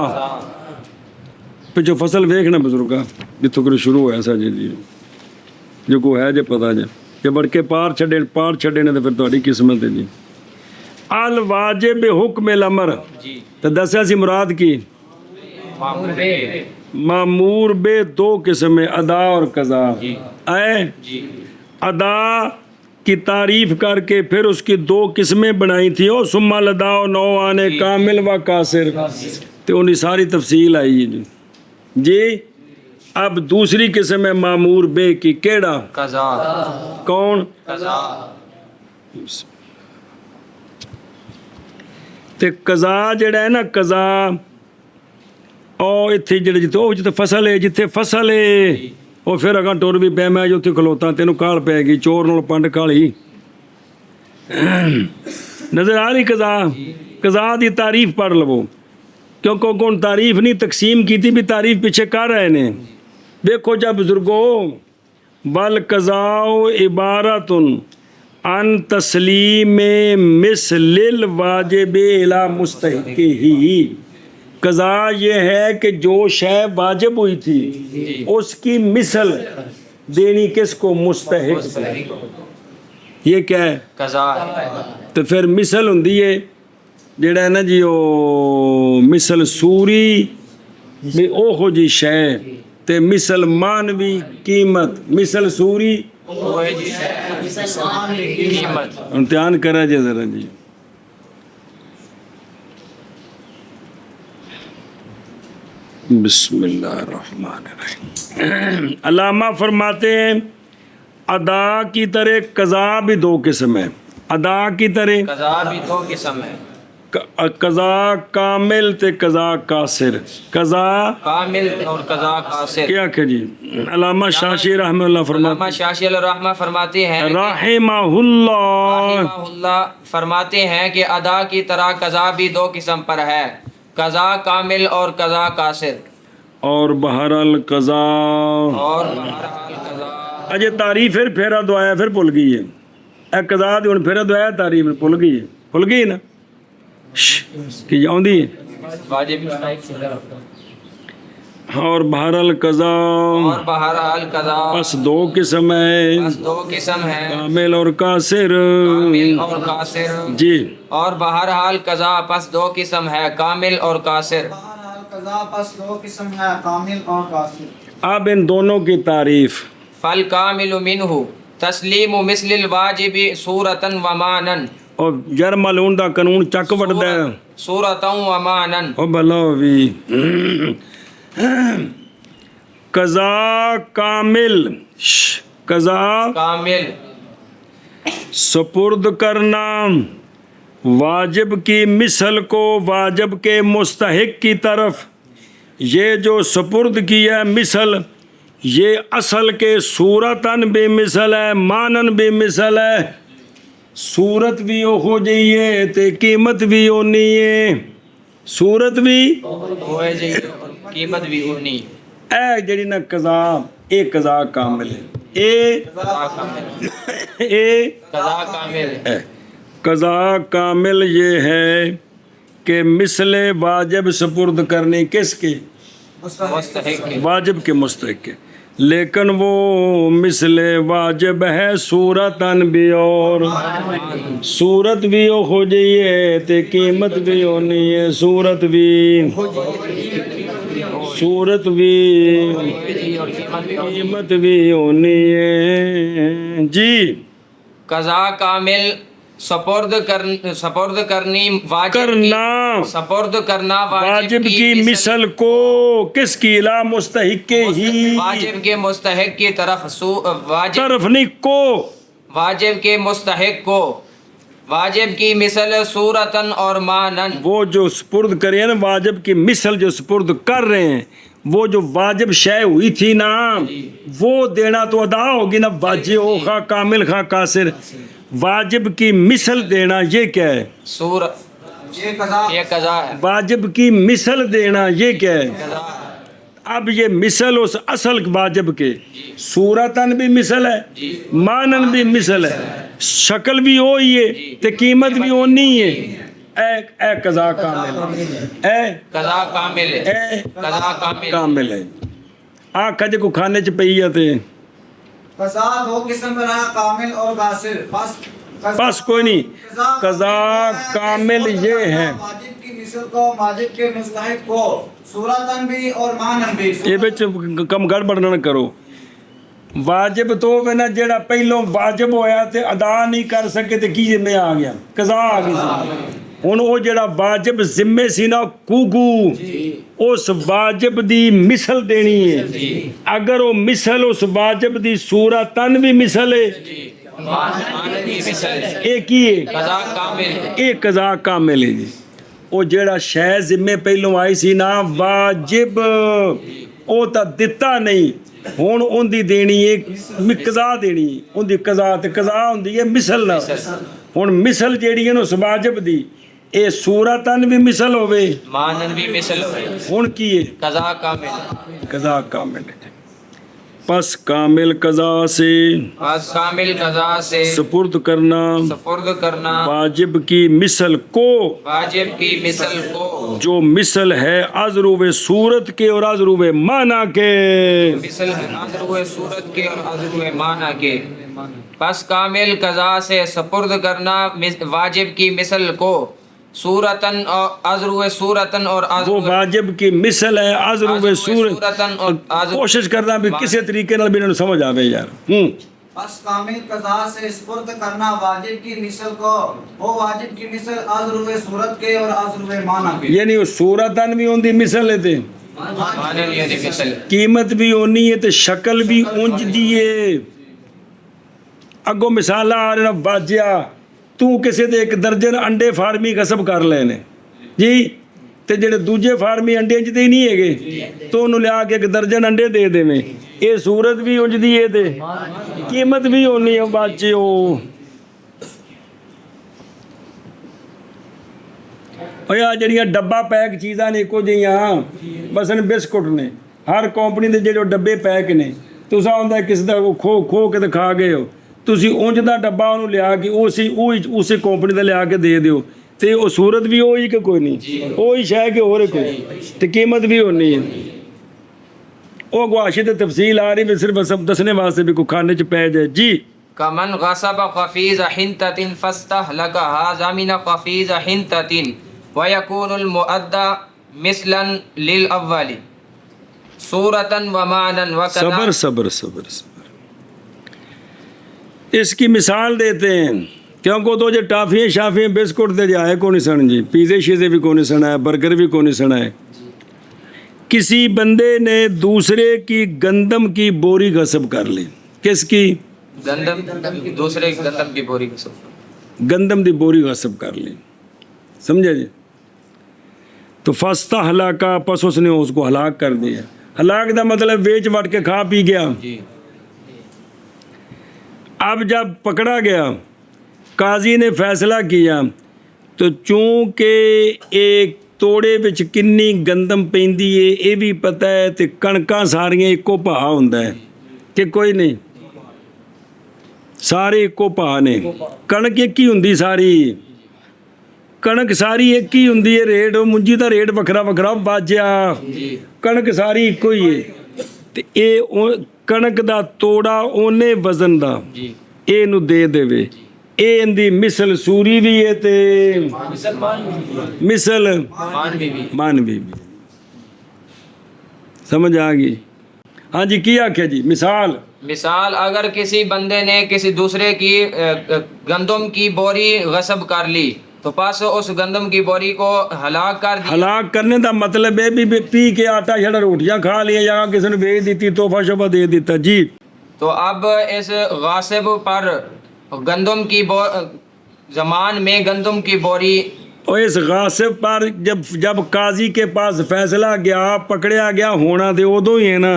Speaker 1: پچھو فصل ویکھنا بزرگا جتوں کرو شروع ہوا سا جی جو کو ہے جے پتا جے کہ بڑھ کے پار چھڈے نے تو پھر تہاڈی قسمت ہے جی الواجب حکم الامر تو دسیا سی مراد کی مامور بے دو قسم ادا اور قضا ادا کی تعریف کر کے پھر اس کی دو قسمیں بنائی تھی او ثم الادا نوعان کامل و قاصر تو انہی ساری تفصیل آئی ہے جی اب دوسری قسم ہے مامور بے کی کیڑا
Speaker 2: قضا
Speaker 1: کون تے قضا جڑا ہے نا قضا او ایتھے جڑے جتے فصل ہے جتھے فصل ہے او پھر اگاں ٹر بھی پیا میں جو اتنے کھلوتا تینوں کال پے گی چور نال پنڈ کالی نظر آ رہی قضا دی تعریف پڑھ لو کیونکہ کون تعریف نہیں تقسیم کی تھی بھی تعریف پیچھے کر رہے نے دیکھو جب بزرگو بل قضاء عبارت ان تسلیم مثل الواجب الی مستحقہ قضا یہ ہے کہ جو شے واجب ہوئی تھی اس کی مثل دینی کس کو مستحق کو یہ کیا ہے
Speaker 2: قضا
Speaker 1: تو پھر مثل ہوندی ہے جڑا ہے نا جی او مثل سوری بھی او ہو جی شے تے مثل مانوی قیمت مثل سوری
Speaker 2: قیمت
Speaker 1: امتحان کرا جی ذرا جی بسم اللہ الرحمن الرحیم علامہ فرماتے ہیں ادا کی طرح قضا بھی دو قسم ہے ادا کی طرح
Speaker 2: قضا بھی دو قسم ہے
Speaker 1: قضا کامل تے قضا قاصر قضا
Speaker 2: کامل اور قضا قاصر
Speaker 1: کیا کہ جی علامہ شاشی رحمہ اللہ فرماتے
Speaker 2: علامہ شاشی علیہ الرحمہ فرماتے ہیں
Speaker 1: رحمہ اللہ
Speaker 2: رحمہ اللہ فرماتے ہیں کہ ادا کی طرح قضا بھی دو قسم پر ہے قضا کامل اور قضا قاصر
Speaker 1: اور بہرحال قضا
Speaker 2: اور بہرحال قضا
Speaker 1: اجے تعریف پھر پھیرا دعایا پھر بھول گئی ہے اے قضا دی ہن پھیرا دعایا تعریف بھول گئی نا کہ آندی
Speaker 2: واجب
Speaker 1: اور بہرحال قضا
Speaker 2: اور بہرحال قضا
Speaker 1: بس دو قسم ہے
Speaker 2: بس دو قسم ہے
Speaker 1: کامل اور قاصر
Speaker 2: کامل اور قاصر
Speaker 1: جی
Speaker 2: اور بہرحال قضا پس دو قسم ہے کامل اور قاصر
Speaker 3: بہرحال قضا پس دو قسم ہے کامل اور قاصر
Speaker 1: اب ان دونوں کی تعریف
Speaker 2: فالکامل منہ تسلیم مثل الواجب صورتاً و معناً
Speaker 1: اور یار مالون دا قانون چک وٹدا ہے
Speaker 2: صورتاً و معناً
Speaker 1: او بھلا بھی قضا کامل قضا
Speaker 2: کامل
Speaker 1: سپرد کرنا واجب کی مثل کو واجب کے مستحق کی طرف یہ جو سپرد کیا مثل یہ اصل کے صورتاً بھی مثل ہے مانن بھی مثل ہے صورت بھی ہو جائیے تے قیمت بھی ہونی ہے صورت بھی
Speaker 2: ہوئے جی قیمت بھی ہونی
Speaker 1: اے جڑی نا قضا اے قضا کامل ہے اے
Speaker 2: قضا کامل
Speaker 1: اے
Speaker 2: قضا کامل
Speaker 1: قضا کامل یہ ہے کہ مثل واجب سپرد کرنی کس کی
Speaker 2: مستحق
Speaker 1: واجب کے مستحق کے لیکن وہ مثل واجب ہے صورتاً بھی اور صورت بھی ہو جائیے تے قیمت بھی ہونی ہے صورت بھی قیمت بھی ہونی ہے جی
Speaker 2: قضا کامل سپرد کرنی واجب
Speaker 1: کرنا
Speaker 2: سپرد کرنا
Speaker 1: واجب کی مثل کو کس کی لا مستحق کے ہی
Speaker 2: واجب کے مستحق کی طرف واجب
Speaker 1: طرف نہیں کو
Speaker 2: واجب کے مستحق کو واجب کی مثل صورتاً اور معناً
Speaker 1: وہ جو سپرد کرے نا واجب کی مثل جو سپرد کر رہے ہیں وہ جو واجب شے ہوئی تھی نا وہ دینا تو ادا ہوگی نا واجب ہو خواہ کامل خواہ قاصر واجب کی مثل دینا یہ کیا ہے
Speaker 2: یہ قضا ہے
Speaker 1: واجب کی مثل دینا یہ کیا ہے اب یہ مثل اس اصل واجب کے صورتاً بھی مثل ہے مانن بھی مثل ہے شکل بھی ہوئی ہے تے قیمت بھی ہونی ہے اے قضا کامل اے
Speaker 2: قضا کامل ہے
Speaker 1: اے
Speaker 2: قضا کامل
Speaker 1: کامل ہے آنکھا جے کو کھانے چ پئی آتے
Speaker 3: فساد دو قسم بنا کامل اور قاصر
Speaker 1: بس کوئی نہیں قضا کامل یہ ہے
Speaker 3: واجب کی مثل کو واجب کے مستحق کو صورتاً بھی اور معنن بھی
Speaker 1: یہ بچ کم گڑبڑ نہ کرو واجب تو وہ نا جڑا پہلوں واجب ہویا تے ادا نہیں کر سکے تے کی میں آ گیا قضا آ گئی سی ہن او جڑا واجب ذمے سی نا کوگو اس واجب دی مثل دینی ہے اگر وہ مثل اس واجب دی صورتاً بھی مثل ہے
Speaker 2: معنن بھی مثل ہے
Speaker 1: اے کی ہے
Speaker 2: قضا کامل ہے
Speaker 1: اے قضا کامل ہے جی او جڑا شے ذمے پہلوں آئی سی نا واجب او تا دتا نہیں ہن اون دی دینی ہے قضا دینی اون دی قضا تے قضا ہوندی ہے مثل نہ ہن مثل جیڑی ہے نا اس واجب دی اے صورتاً بھی مثل ہوے
Speaker 2: معنن بھی مثل ہے
Speaker 1: ہن کی ہے
Speaker 2: قضا کامل
Speaker 1: قضا کامل ہے پس کامل قضا سے
Speaker 2: پس کامل قضا سے
Speaker 1: سپرد کرنا
Speaker 2: سپرد کرنا
Speaker 1: واجب کی مثل کو
Speaker 2: واجب کی مثل کو
Speaker 1: جو مثل ہے ازرو صورت کے اور ازرو معنی کے
Speaker 2: مثل ہے ازرو صورت کے اور ازرو معنی کے پس کامل قضا سے سپرد کرنا واجب کی مثل کو صورتاً اور ازرو صورتاً اور
Speaker 1: وہ واجب کی مثل ہے ازرو
Speaker 2: صورتاً اور
Speaker 1: کوشش کرنا بھی کسی طریقے نال بھی انہوں سمجھ آوے یار
Speaker 3: پس کامل قضا سے سپرد کرنا واجب کی مثل کو وہ واجب کی مثل ازرو صورت کے اور ازرو معنی کے
Speaker 1: یعنی وہ صورتاً بھی ہوندی مثل ہے تے
Speaker 2: معنن یعنی مثل
Speaker 1: قیمت بھی ہونی ہے تے شکل بھی اونج دیے اگوں مثال آ رہے نا واجیا تو کسی تے ایک درجن انڈے فارمی غصب کر لینے جی تے جڑے دوجے فارمی انڈے جتے ہی نہیں ہے گے تو انہوں لیا کے ایک درجن انڈے دے دے میں یہ صورت بھی اونج دیے تے قیمت بھی ہونی ہے باچے ہو یا جڑیاں ڈبا پیک چیزاں نے کو جیاں مثلا بسکٹ نے ہر کمپنی دے جڑے ڈبے پیک نے تساں ہوندا کس دا کھو کھو کے کھا گئے ہو تسی اونج دا ڈبا انہوں لیا کے اسی کمپنی دا لیا کے دے دیو تے وہ صورت بھی ہوئی کہ کوئی نہیں وہی شے کہ اور کوئی تے قیمت بھی ہونی ہے وہ گواشی تے تفصیل آ رہی میں صرف دسنے واسطے بھی کو کھانے چ پے جائے جی
Speaker 2: کمن غصب قفیز حنتۃ فاستهلك هذا من قفیز حنتۃ ويكون المؤدى مثلا للاول صورة ومعنى وكذا
Speaker 1: صبر اس کی مثال دیتے ہیں کیونکہ تو جو ٹافیاں شافیاں بسکٹ دے جائے کو نہیں سن جی، پیزے شیزے بھی کو نہیں سنا ہے، برگر بھی کو نہیں سنا ہے. کسی بندے نے دوسرے کی گندم کی بوری غصب کر لی. کس کی؟
Speaker 2: گندم، دوسرے گندم کی بوری غصب،
Speaker 1: گندم دی بوری غصب کر لی. سمجھا جی؟ تو فستا ہلاکا، پس اس نے اس کو ہلاک کر دیا. ہلاک دا مطلب ویچ وٹ کے کھا پی گیا.
Speaker 2: جی.
Speaker 1: اب جب پکڑا گیا، قاضی نے فیصلہ کیا تو چونکہ ایک توڑے وچ کنی گندم پیندی ہے یہ بھی پتہ ہے، تے کਣکاں ساریاں ایکو پا ہوندا ہے کہ کوئی نہیں، سارے ایکو پا نے. کਣک ایک ہی ہوندی، ساری کਣک ساری ایک ہی ہوندی ہے. ریٹ منجی دا ریٹ وکھرا وکھرا باجیا، کਣک ساری ایکو ہی ہے. تے اے کਣک دا توڑا اونے وزن دا اے نو دے دے. اے اندی مثل سوری بھی ہے تے مثل مانوی بھی. سمجھ آ گئی؟ ہاں جی. کی آکھیا جی؟ مثال
Speaker 2: اگر کسی بندے نے کسی دوسرے کی گندم کی بوری غصب کر لی تو پس اس گندم کی بوری کو ہلاک کر دیا.
Speaker 1: ہلاک کرنے دا مطلب ہے بھی پی کے آٹا چھڑا روٹیاں کھا لیا یا کسی نے بیچ دیتی، تحفہ شفہ دے دیتا. جی.
Speaker 2: تو اب اس غاصب پر گندم کی زمان میں گندم کی بوری،
Speaker 1: اور اس غاصب پر جب قاضی کے پاس فیصلہ گیا، پکڑیا گیا ہونا تے ادو ہی ہے نا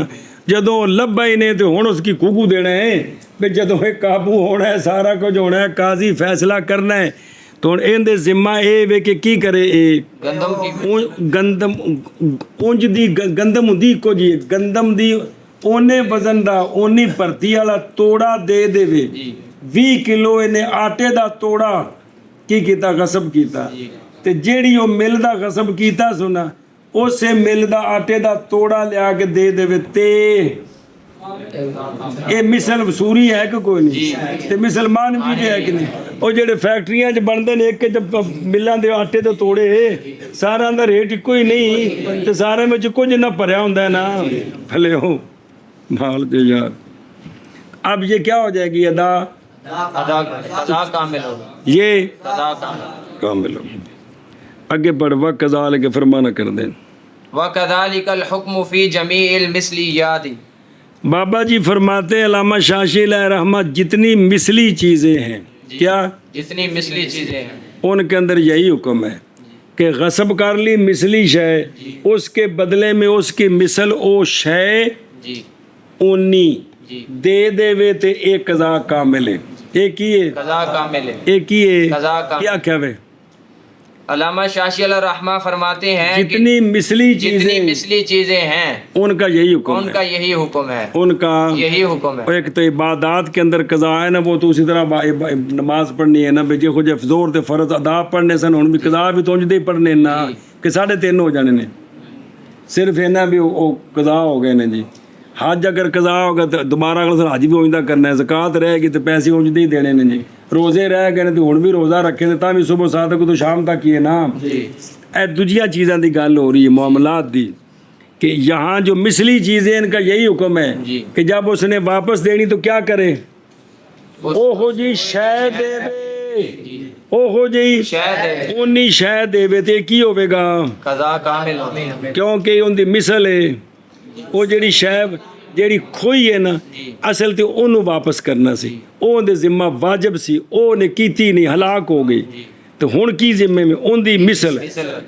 Speaker 1: جدوں لبا ہی نے، تو ہن اس کی کھوکو دینا ہے بھی جدوں یہ قابو ہونا ہے، سارا کچھ ہونا ہے، قاضی فیصلہ کرنا ہے. تو ان دے ذمہ اے وے کہ کی کرے. اے گندم اونج دی گندم ہوندی کو جی، گندم دی اونے وزن دا اونی پرتی والا توڑا دے دے. 20 کلو انہیں آٹے دا توڑا کی کیتا؟ غصب کیتا. تے جیڑی او مل دا غصب کیتا سنا اسے مل دا آٹے دا توڑا لیا کے دے دے. تے اے مثل سوری ہے کہ کوئی نہیں؟ تے مسلمان بھی ہے کہ نہیں؟ او جڑے فیکٹریاں چ بندے نے ایک ملاں دے آٹے دے توڑے سارا دا ریٹ ایکو ہی نہیں، تے سارے وچ کچھ نہ بھریا ہوندا ہے نا. بھلے ہو مال دے یار. اب یہ کیا ہو جائے گی؟
Speaker 2: قضا کامل ہوگا.
Speaker 1: یہ
Speaker 2: قضا
Speaker 1: کامل ہوگا. آگے بڑھ. وَكَذَلِكَ فرمانا کر دیں.
Speaker 2: وَكَذَلِكَ الْحُكْمُ فِي جَمِيعِ الْمِثْلِيَّاتِ.
Speaker 1: بابا جی فرماتے ہیں علامہ شاشی علیہ رحمت جتنی مثلی چیزیں ہیں، کیا
Speaker 2: جتنی مثلی چیزیں ہیں
Speaker 1: ان کے اندر یہی حکم ہے کہ غصب کر لی مثلی شے، اس کے بدلے میں اس کی مثل او شے اونی دے دے وے تے ایک قضا کامل ہے. ایک ہی ہے
Speaker 2: قضا کامل ہے.
Speaker 1: ایک ہی ہے.
Speaker 2: قضا کامل.
Speaker 1: کیا کیا وے؟
Speaker 2: علامہ شاشی علیہ رحمہ فرماتے ہیں
Speaker 1: جتنی مثلی
Speaker 2: چیزیں ہیں
Speaker 1: ان کا یہی حکم ہے.
Speaker 2: ان کا یہی حکم ہے.
Speaker 1: ان کا
Speaker 2: یہی حکم ہے.
Speaker 1: ایک تو عبادات کے اندر قضا ہے نا، وہ تو اسی طرح نماز پڑھنی ہے نا، بھئی جے خود زور تے فرض ادا پڑھنے سن، ہن بھی قضا بھی تو انج دے پڑھنے نا کہ 3.5 ہو جانے نے. صرف اینا بھی وہ قضا ہو گئے نے جی. حج اگر قضا ہوگا تو دوبارہ اگلے سال حج بھی اونجا کرنا ہے. زکوٰۃ رہ گی تو پیسے اونج دے ہی دینے نے جی. روزے رہ گئے نے تو ہن بھی روزہ رکھے نے تاں بھی صبح 7 کو تو شام تک ہی ہے نا. اے دوجیاں چیزاں دی گل ہو رہی ہے معاملات دی، کہ یہاں جو مثلی چیزیں ان کا یہی حکم ہے کہ جب اس نے واپس دینی تو کیا کرے؟ او ہو جی شے دے دے، او ہو جی اونی شے دے وے تے کی ہوے گا؟
Speaker 2: قضا کامل ہوگی.
Speaker 1: کیونکہ ان دی مثل ہے وہ جڑی شے جیڑی کھوئی ہے نا اصل تے انہوں واپس کرنا سی، او دے ذمہ واجب سی، او نے کیتی نہیں، ہلاک ہو گئی. تو ہن کی ذمے میں ان دی مثل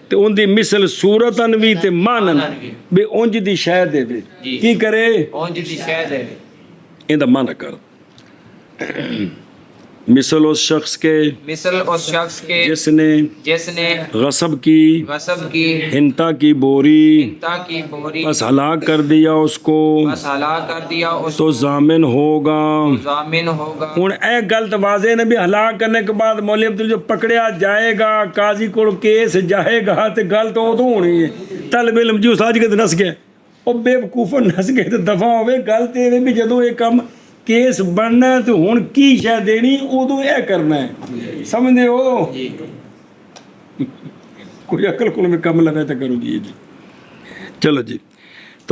Speaker 1: تے ان دی مثل صورتن بھی تے مانن بھی اونج دی شے دے دے. کی کرے؟
Speaker 2: اونج دی شے دے.
Speaker 1: ان دا معنی کر. مثل اس شخص کے جس نے غصب کی ہنتا کی بوری بس ہلاک کر دیا اس کو تو ضامن ہوگا. ہوں اے گلت واضح نے بھی ہلاک کرنے کے بعد مولوی عبدل جو پکڑیا جائے گا قاضی کو کیس جائے گا تو گل تو ادو ہونی ہے. طالب علم جی استاد کے نس گئے وہ بے وقوف نس گئے تو دفاع ہوئے. گل تو یہ بھی جدو یہ کام کیس بننا ہے تو ہن کی شے دینی ادو یہ کرنا ہے. سمجھتے ہو؟ کوئی عقل کو میں کم لگا تو کرو گی جی. چلو جی.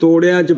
Speaker 1: ਤੋੜਿਆਂ 'ਚ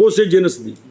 Speaker 1: ਉਸੇ ਜਿਨਸ ਦੀ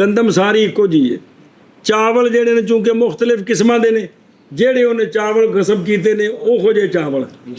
Speaker 1: ਗੰਦਮ ਸਾਰੀ ਇੱਕੋ ਜੀ ਹੈ ਚਾਵਲ ਜਿਹੜੇ ਨੇ ਚੂੰਕਿ ਮੁxtਲਿਫ ਕਿਸਮਾਂ ਦੇ ਨੇ ਜਿਹੜੇ ਉਹਨੇ ਚਾਵਲ ਗਸਬ ਕੀਤੇ ਨੇ ਉਹੋ ਜਿਹੇ ਚਾਵਲ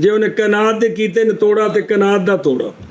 Speaker 1: ਜੇ ਉਹਨੇ ਕਨਾਤ ਦੇ ਕੀਤੇ ਨੇ ਤੋੜਾ ਤੇ ਕਨਾਤ ਦਾ ਤੋੜਾ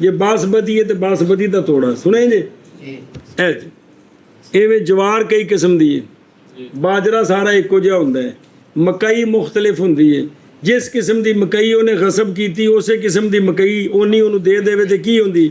Speaker 1: ਜੇ ਬਾਸਮਤੀ ਹੈ ਤੇ ਬਾਸਮਤੀ ਦਾ ਤੋੜਾ ਸੁਣੇ ਜੇ ਇਹ ਜੀ ਇਵੇਂ ਜਵਾਰ ਕਈ ਕਿਸਮ ਦੀ ਹੈ ਬਾਜਰਾ ਸਾਰਾ ਇੱਕੋ ਜਿਹਾ ਹੁੰਦਾ ਹੈ ਮਕਈ ਮੁxtਲਿਫ ਹੁੰਦੀ ਹੈ ਜਿਸ ਕਿਸਮ ਦੀ ਮਕਈ ਉਹਨੇ ਗਸਬ ਕੀਤੀ ਉਸੇ ਕਿਸਮ ਦੀ ਮਕਈ ਉਹਨੀ ਉਹਨੂੰ ਦੇ ਦੇਵੇ ਤੇ ਕੀ ਹੁੰਦੀ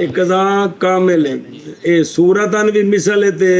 Speaker 1: ਇਹ ਕਜ਼ਾ ਕਾਮਿਲ ਹੈ ਇਹ ਸੂਰਤਨ ਵੀ ਮਿਸਲ ਹੈ ਤੇ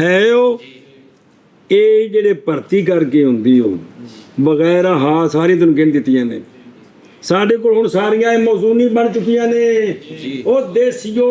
Speaker 1: ਹੈ ਉਹ ਇਹ ਜਿਹੜੇ ਭਰਤੀ ਕਰਕੇ ਹੁੰਦੀ ਉਹ ਵਗੈਰਾ ਹਾਂ ਸਾਰੀ ਤੁਹਾਨੂੰ ਗਿਣ ਦਿੱਤੀਆਂ ਨੇ ਸਾਡੇ ਕੋਲ ਹੁਣ ਸਾਰੀਆਂ ਇਹ ਮੌਜ਼ੂਨੀ ਬਣ ਚੁੱਕੀਆਂ ਨੇ ਉਹ ਦੇਸੀਓ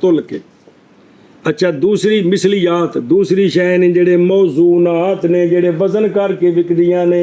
Speaker 1: ਤੁਲ ਕੇ ਅੱਛਾ ਦੂਸਰੀ ਮਿਸਲੀਆਤ ਦੂਸਰੀ ਸ਼ੈ ਨੇ ਜਿਹੜੇ ਮੌਜ਼ੂਨਾਤ ਨੇ ਜਿਹੜੇ ਵਜ਼ਨ ਕਰਕੇ ਵਿਕਦੀਆਂ ਨੇ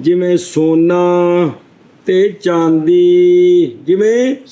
Speaker 1: ਜਿਵੇਂ ਸੋਨਾ ਤੇ ਚਾਂਦੀ ਜਿਵੇਂ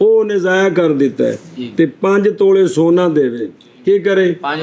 Speaker 1: ਉਹ ਉਹਨੇ ਜ਼ਾਇਆ ਕਰ ਦਿੱਤਾ ਹੈ
Speaker 2: ਜੀ।
Speaker 1: ਤੇ 5 ਤੋਲੇ ਸੋਨਾ ਦੇਵੇ ਕੀ ਕਰੇ
Speaker 2: 5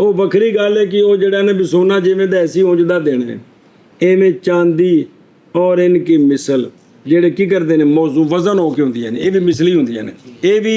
Speaker 1: ਉਹ ਵੱਖਰੀ ਗੱਲ ਹੈ ਕਿ ਉਹ ਜਿਹੜਾ ਨੇ ਵੀ ਸੋਨਾ ਜਿਵੇਂ ਦਾ ਐਸੀ ਉਂਝ ਦਾ ਦੇਣਾ ਹੈ ਐਵੇਂ ਚਾਂਦੀ ਔਰ ਇਨਕੀ ਮਿਸਲ ਜਿਹੜੇ ਕੀ ਕਰਦੇ ਨੇ ਮੌਜ਼ੂ ਵਜ਼ਨ ਹੋ ਕੇ ਹੁੰਦੀਆਂ ਨੇ ਇਹ ਵੀ ਮਿਸਲੀ ਹੁੰਦੀਆਂ ਨੇ ਇਹ ਵੀ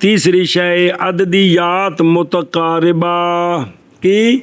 Speaker 1: ਤੀਸਰੀ ਸ਼ੈ ਅਦਦੀਯਾਤ ਮੁਤਕਾਰਿਬਾ ਕੀ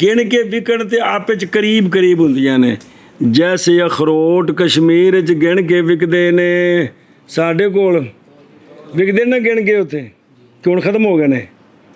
Speaker 1: ਗਿਣ ਕੇ ਵਿਕਣ ਤੇ ਆਪੇ ਚ ਕਰੀਬ ਕਰੀਬ ਹੁੰਦੀਆਂ ਨੇ ਜੈਸੇ ਅਖਰੋਟ ਕਸ਼ਮੀਰ ਚ ਗਿਣ ਕੇ ਵਿਕਦੇ ਨੇ ਸਾਡੇ ਕੋਲ ਵਿਕਦੇ ਨਾ ਗਿਣ ਕੇ ਉੱਥੇ ਕਿ ਹੁਣ ਖਤਮ ਹੋ ਗਏ ਨੇ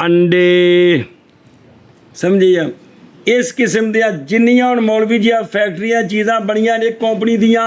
Speaker 1: ਅੰਡੇ ਸਮਝਿਆ ਇਸ ਕਿਸਮ ਦੀਆਂ ਜਿੰਨੀਆਂ ਹੁਣ ਮੌਲਵੀ ਦੀਆਂ ਫੈਕਟਰੀਆਂ ਚੀਜ਼ਾਂ ਬਣੀਆਂ ਨੇ ਕੰਪਨੀ ਦੀਆਂ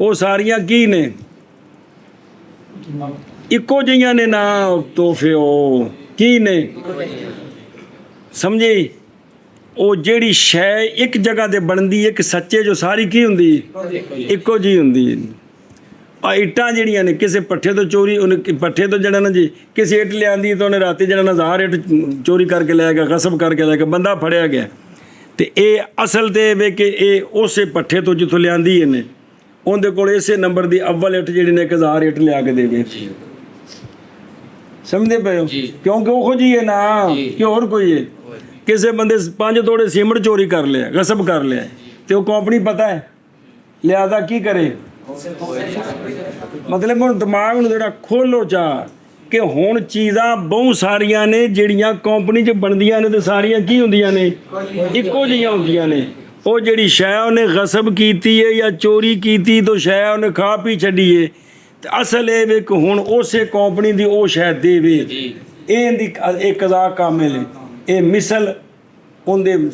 Speaker 1: ਉਹ ਸਾਰੀਆਂ ਕੀ ਨੇ ਇੱਕੋ ਜਿਹੀਆਂ ਨੇ ਨਾ ਤੋਹਫੇ ਉਹ ਕੀ ਨੇ ਸਮਝੀ ਉਹ ਜਿਹੜੀ ਸ਼ੈ ਇੱਕ ਜਗ੍ਹਾ ਤੇ ਬਣਦੀ ਇੱਕ ਸੱਚੇ ਜੋ ਸਾਰੀ ਕੀ ਹੁੰਦੀ ਇੱਕੋ ਜੀ ਹੁੰਦੀ ਆ ਇੱਟਾਂ ਜਿਹੜੀਆਂ ਨੇ ਕਿਸੇ ਪੱਠੇ ਤੋਂ ਚੋਰੀ ਉਹਨੇ ਪੱਠੇ ਤੋਂ ਜਿਹੜਾ ਨਾ ਜੀ ਕਿਸੇ ਇੱਟ ਲਿਆਂਦੀ ਤਾਂ ਉਹਨੇ ਰਾਤੀ ਜਿਹੜਾ ਨਾ 1000 ਇੱਟ ਚੋਰੀ ਕਰਕੇ ਲੈ ਗਿਆ ਗਸਬ ਕਰਕੇ ਲੈ ਗਿਆ ਬੰਦਾ ਫੜਿਆ ਗਿਆ ਤੇ ਇਹ ਅਸਲ ਤੇ ਵੇ ਕਿ ਇਹ ਉਸੇ ਪੱਠੇ ਤੋਂ ਜਿੱਥੋਂ ਲਿਆਂਦੀ ਇਹਨੇ ਉਹਦੇ ਕੋਲ ਇਸੇ ਨੰਬਰ ਦੀ ਅਵਲ ਇੱਟ ਜਿਹੜੀ ਨੇ 1000 ਇੱਟ ਲਿਆ ਕੇ ਦੇਵੇ ਸਮਝਦੇ ਪਏ ਹੋ
Speaker 2: ਜੀ।
Speaker 1: ਕਿਉਂਕਿ ਉਹੋ ਜੀ ਹੈ ਨਾ
Speaker 2: ਜੀ।
Speaker 1: ਕਿ ਹੋਰ ਕੋਈ ਹੈ ਕਿਸੇ ਬੰਦੇ 5 ਤੋੜੇ ਸੀਮਟ ਚੋਰੀ ਕਰ ਲਿਆ ਗਸਬ ਕਰ ਲਿਆ ਤੇ ਉਹ ਕੰਪਨੀ ਪਤਾ ਹੈ ਲਿਆਦਾ ਕੀ ਕਰੇ ਮਤਲਬ ਹੁਣ ਦਿਮਾਗ ਨੂੰ ਜਿਹੜਾ ਖੋਲੋ ਚਾ ਕਿ ਹੁਣ ਚੀਜ਼ਾਂ ਬਹੁਤ ਸਾਰੀਆਂ ਨੇ ਜਿਹੜੀਆਂ ਕੰਪਨੀ 'ਚ ਬਣਦੀਆਂ ਨੇ ਤੇ ਸਾਰੀਆਂ ਕੀ ਹੁੰਦੀਆਂ ਨੇ ਇੱਕੋ ਜਿਹੀਆਂ ਹੁੰਦੀਆਂ ਨੇ ਉਹ ਜਿਹੜੀ ਸ਼ੈ ਉਹਨੇ ਗਸਬ ਕੀਤੀ ਹੈ ਜਾਂ ਚੋਰੀ ਕੀਤੀ ਤਾਂ ਸ਼ੈ ਉਹਨੇ ਖਾ ਪੀ ਛੱਡੀ ਹੈ ਤੇ ਅਸਲ ਇਹ ਵੇ ਕਿ ਹੁਣ ਉਸੇ ਕੰਪਨੀ ਦੀ ਉਹ ਸ਼ੈ ਦੇਵੇ ਇਹਦੀ ਇਹ ਕਜ਼ਾ ਕਾਮਿਲ ਹੈ ਇਹ ਮਿਸਲ ਉਹਦੇ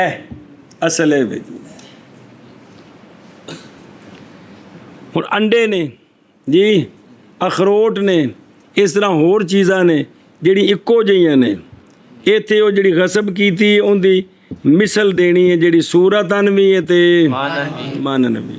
Speaker 1: ਇਹ ਅਸਲ ਹੈ ਵੇ ਹੁਣ ਅੰਡੇ ਨੇ ਜੀ ਅਖਰੋਟ ਨੇ, ਇਸ ਤਰ੍ਹਾਂ ਹੋਰ ਚੀਜ਼ਾਂ ਨੇ ਜਿਹੜੀ ਇੱਕੋ ਜਿਹੀਆਂ ਨੇ। ਇੱਥੇ ਉਹ ਜਿਹੜੀ ਗਸਬ ਕੀਤੀ ਉਹਦੀ ਮਿਸਲ ਦੇਣੀ ਹੈ, ਜਿਹੜੀ ਸੂਰਤਨ ਵੀ ਹੈ ਤੇ ਮਾਨਨ ਵੀ।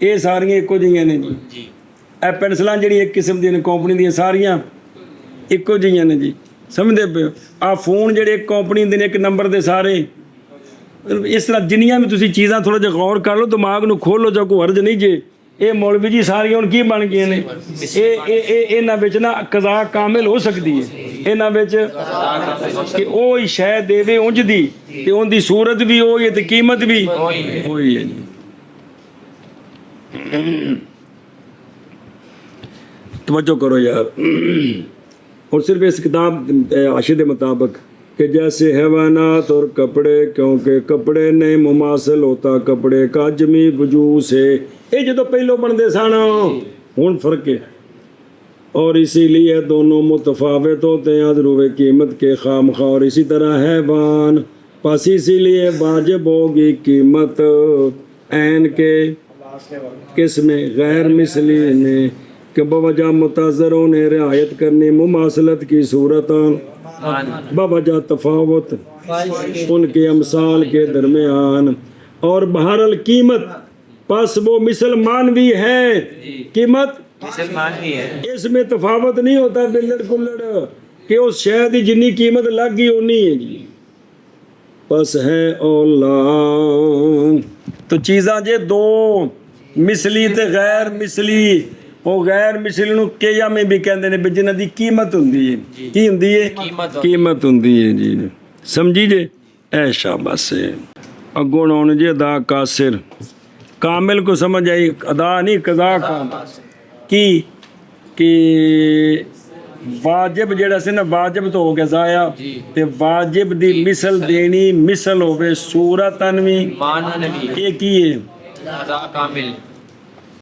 Speaker 1: ਇਹ ਸਾਰੀਆਂ ਇੱਕੋ ਜਿਹੀਆਂ ਨੇ ਜੀ।
Speaker 2: جی
Speaker 1: ਇਹ ਪੈਨਸਲਾਂ ਜਿਹੜੀਆਂ ਇੱਕ ਕਿਸਮ ਦੀਆਂ ਨੇ ਕੰਪਨੀ ਦੀਆਂ ਸਾਰੀਆਂ ਇੱਕੋ ਜਿਹੀਆਂ ਨੇ ਜੀ, ਸਮਝਦੇ ਪਏ ਹੋ? ਆਹ ਫੋਨ ਜਿਹੜੇ ਇੱਕ ਕੰਪਨੀ ਦੇ ਨੇ ਇੱਕ ਨੰਬਰ ਦੇ ਸਾਰੇ, ਇਸ ਤਰ੍ਹਾਂ ਜਿੰਨੀਆਂ ਵੀ ਤੁਸੀਂ ਚੀਜ਼ਾਂ ਥੋੜ੍ਹਾ ਜਿਹਾ ਗੌਰ ਕਰ ਲਓ, ਦਿਮਾਗ ਨੂੰ ਖੋਲ੍ਹੋ, ਜਾਂ ਕੋਈ ਹਰਜ ਨਹੀਂ ਜੇ। ਇਹ ਮੌਲਵੀ ਜੀ ਸਾਰੀਆਂ ਹੁਣ ਕੀ ਬਣ ਗਈਆਂ ਨੇ? ਇਹਨਾਂ ਵਿੱਚ ਨਾ ਕਜ਼ਾ ਕਾਮਿਲ ਹੋ ਸਕਦੀ ਹੈ, ਇਹਨਾਂ ਵਿੱਚ ਕਿ ਉਹ ਹੀ ਸ਼ੈ ਦੇਵੇ ਉਂਝ ਦੀ, ਤੇ ਉਹਦੀ ਸੂਰਤ ਵੀ ਉਹੀ ਹੈ ਤੇ ਕੀਮਤ ਵੀ ਉਹੀ ਹੈ ਜੀ। توجہ کرو یار، اور صرف اس کتاب عاشق کے مطابق کہ جیسے حیوانات اور کپڑے، کیونکہ کپڑے نہیں مماثل ہوتا کپڑے کا جمی وجوہ سے، یہ جدو پہلو بنتے سن ہوں فرق ہے، اور اسی لیے دونوں متفاوت ہوتے ہیں ادروے قیمت کے خام خواہ، اور اسی طرح حیوان پس اسی لیے واجب ہوگی قیمت عین کے قسم غیر مثلی میں کہ بوجہ متاثروں نے رعایت کرنی مماثلت کی صورت بوجہ تفاوت ان کے امثال کے درمیان، اور بہرحال قیمت پس وہ مثل مانوی ہے، قیمت اس میں تفاوت نہیں ہوتا بلڑ کلڑ کہ اس شے دی جنی قیمت لگ گئی اونی ہے جی، پس ہے اولا۔ تو چیزاں جے دو، مثلی تے غیر مثلی، وہ غیر مثلی نو کیا میں بھی کہندے نے بھی جنہاں دی قیمت ہوندی ہے، کی ہوندی ہے؟ قیمت ہوندی ہے جی، سمجھی جے؟ اے شاباش ہے۔ اگوں ہن جی ادا قاصر، کامل کو سمجھ آئی، ادا نہیں قضا کامل کی کہ واجب جڑا سی نا، واجب تو ہو گیا ضائع، تے واجب دی مثل دینی، مثل ہوے صورتن وی،
Speaker 2: معنی بھی
Speaker 1: یہ کی ہے؟
Speaker 2: قضا کامل۔